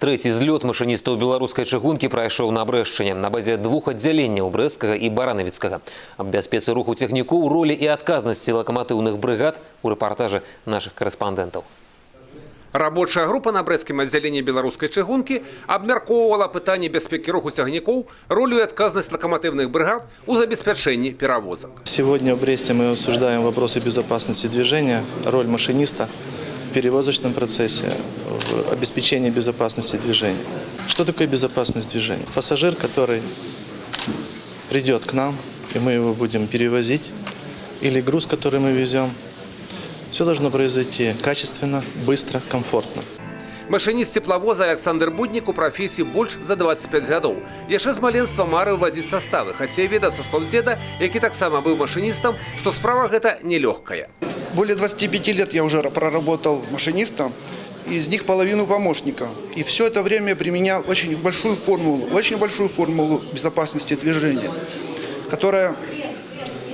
Трэці злёт машыністаў беларускай чыгункі прайшоў на Брэшчыне на базе двух аддзяленняў брэсцкага і баранавіцкага. Аб бяспецы руху цягнікоў, ролі і адказнасці лакаматыўных брыгад у рэпартажы нашых корэспандэнтаў. Рабочая группа на брэсцкім аддзяленні беларускай чыгункі абмяркоўвала пытанне бяспекі руху цягнікоў, ролю и адказнасць локомотивных бригад у забеспячэнні перевозок. Сегодня в Бресте мы обсуждаем вопросы безопасности движения, роль машиниста в перевозочном процессе, в обеспечении безопасности движения. Что такое безопасность движения? Пассажир, который придет к нам, и мы его будем перевозить, или груз, который мы везем, все должно произойти качественно, быстро, комфортно. Машиніст тепловоза Александр Буднік у профессии больше за 25 годов. Яшчэ з маленства марыў вадзіць составы, хаця ведаў са слоў дзеда, які таксама быў машинистом, что справа гэта нелегкая. Более 25 лет я уже проработал машинистом, из них половину помощника. И все это время применял очень большую формулу безопасности движения, которая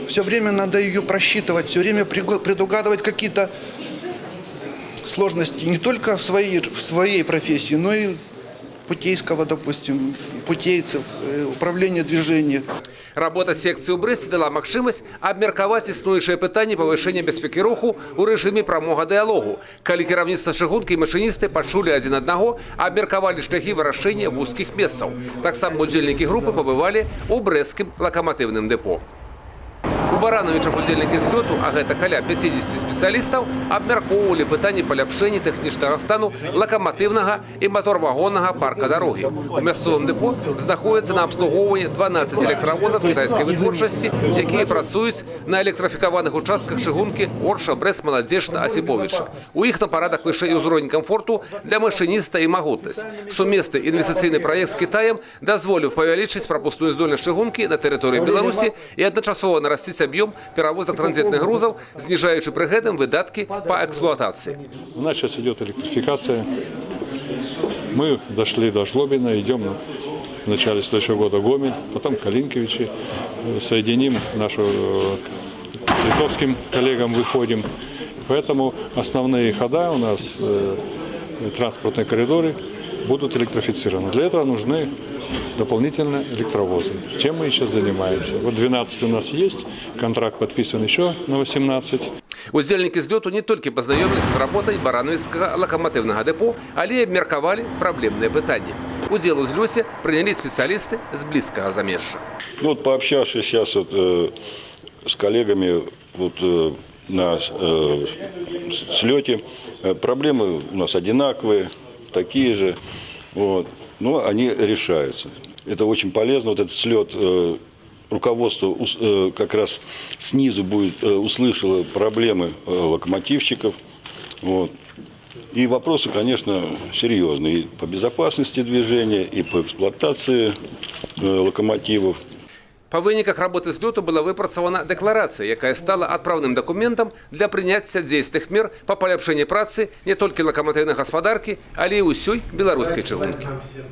все время надо ее просчитывать, все время предугадывать какие-то сложности не только в своей профессии, но и путейского, допустим, путейцев, управления движением. Работа секцыі ў Брэсце дала магчымасць абмеркаваць існуючыя пытанні павышэння бяспекі руху ў рэжыме прамога дыялогу. Калі кіраўніцтва чыгункі і машыністы пачулі адзін аднаго, абмеркавалі шляхі вырашэння вузкіх месцаў. Таксама удзельнікі групы пабывалі ў брэсцкім лакаматыўным дэпо. У Барановичах удзельнікі злёту, а гэта каля 50 спецыялістаў, абмяркоўвалі пытанні паляпшэння тэхнічнага стану лакаматыўнага і матор-вагоннага парка дарогі. У мясцовым дэпо знаходзіцца на абслугоўванні 12 электравозаў кітайскай вытворчасці, якія працуюць на электрафікаваных участках чыгункі Орша, Брэст, Маладзечна, Асіповіча. У іх на парадах вышэй ўзровень камфорту для машыніста і магутнасць. Сумесны інвестыцыйны праект з Кітаем дазволіў павялічыць прапускную здольнасць чыгункі на тэрыторыі Беларусі і адначасова нарасціць объем перевозок транзитных грузов, снижающий при этом выдатки по эксплуатации. У нас сейчас идет электрификация. Мы дошли до Жлобина, идем в начале следующего года Гомель, потом Калинкевичи. Соединим нашу литовским коллегам, выходим. Поэтому основные хода у нас, транспортные коридоры, будут электрифицированы. Для этого нужны дополнительно электровозы. Чем мы сейчас занимаемся? Вот 12 у нас есть, контракт подписан еще на 18. Удзельнікі злёту не толькі пазнаёміліся з работай барановіцкага лакаматыўнага дэпо, але і абмеркавалі праблемныя пытанні. Удзел у злёце прынялі спецыялісты з блізкага замежжа. Ну, вот пообщавшись сейчас с коллегами на слёте, проблемы у нас одинаковые, такие же. Но они решаются. Это очень полезно. Вот этот слет руководство как раз снизу услышало проблемы локомотивщиков. И вопросы, конечно, серьезные. И по безопасности движения, и по эксплуатации локомотивов. По выніках работы злёту была выпрацавана дэкларацыя, якая стала адпраўным дакументам для прыняцця дзейсных мер па паляпшэнні працы не толькі лакаматыўнай гаспадаркі, але і ўсёй беларускай чыгункі.